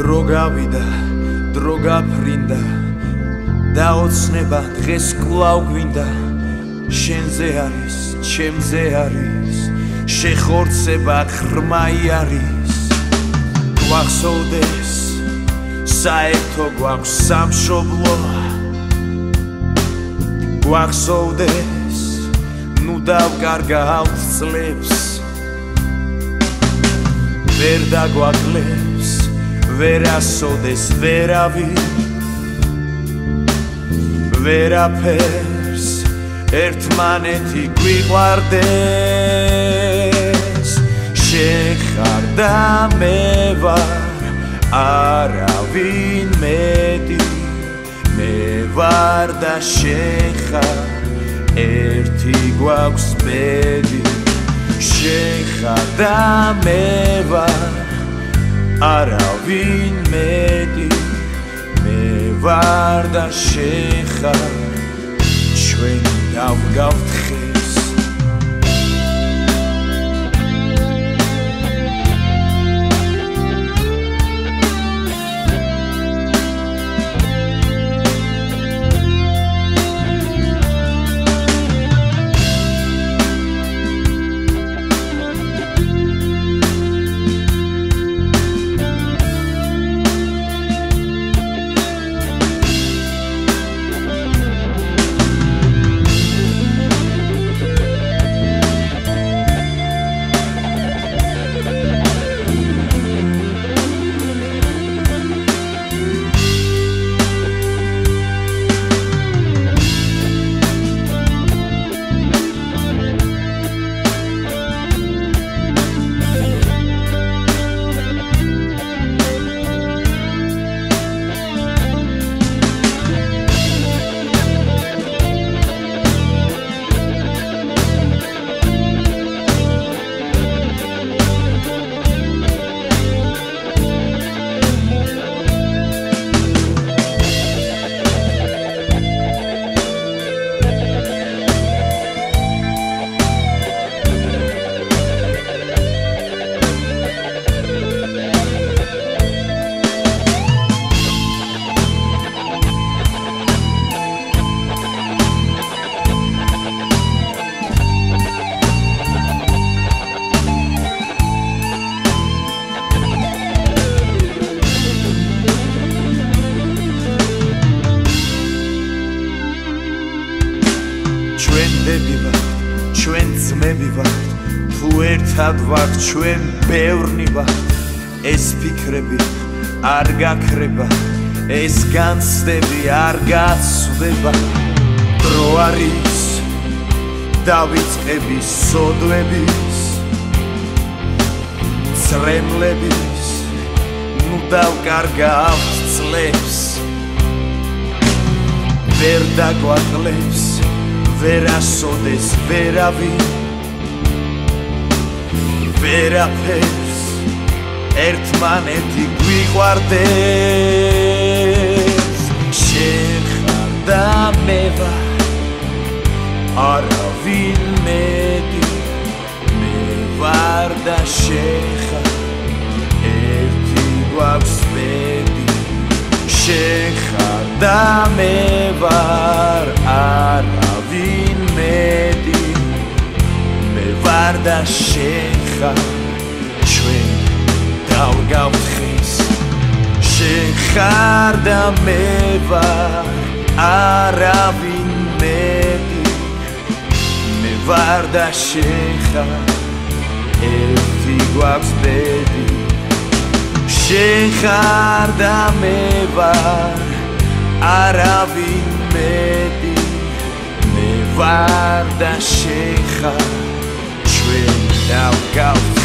დრო გავიდა, დრო გაფრინდა, დაოცნება დღეს კვლავ გვინდა, შენზე არის, ჩემზე არის, შეხორცება ღრმაი არის, გვახსოვდეს, საერთო გვაქვს სამშობლო, გვახსოვდეს, ნუ დავკარგავთ წლებს, ვერ დაგვაკლებს, ვერასოდეს ვერავინ, ვერაფერს ერთმანეთი გვიყვარდეს, შენ ხარ და მე ვარ, არავინ მეტი, მე ვარ და შენ ხარ, ერთი გვაქვს ბედი, შენ ხარ და მე ვარ, არავინ მეტი, მე ვარ და შენ ხარ, ჩვენ დავგავთ ხეს. ჩვენ ძმები ვართ, თუ ერთად ვართ, ჩვენ ბევრნი ვართ, ეს ფიქრები არ გაქრება, ეს განცდები არ გაცვდება, დრო არის დავიწყების სოდვების, წრემლების, ნუ დავკარგავთ წლებს, ვერ დაგვაკლებს, ვერასოდეს ვერავინ, ვერაფერს ერთმანეთი გვიყვარდეს, შენ ხარ და მე ვარ, არავინ მეტი, მე ვარ და შენ ხარ, ერთი გვაქვს ბედი, შენ ხარ და მე ვარ, არავინ მეტი, მე ვარ და შენ ხარ, ჩვენ დავგავთ ხეს, შენ ხარ და მე ვარ, არავინ მეტი, მე ვარ და შენ ხარ, ერთი გვაქვს ბედი, შენ ხარ და მე ვარ, არავინ მეტი, მე ვარ და შენ ხარ, ჩვენ დავგავთ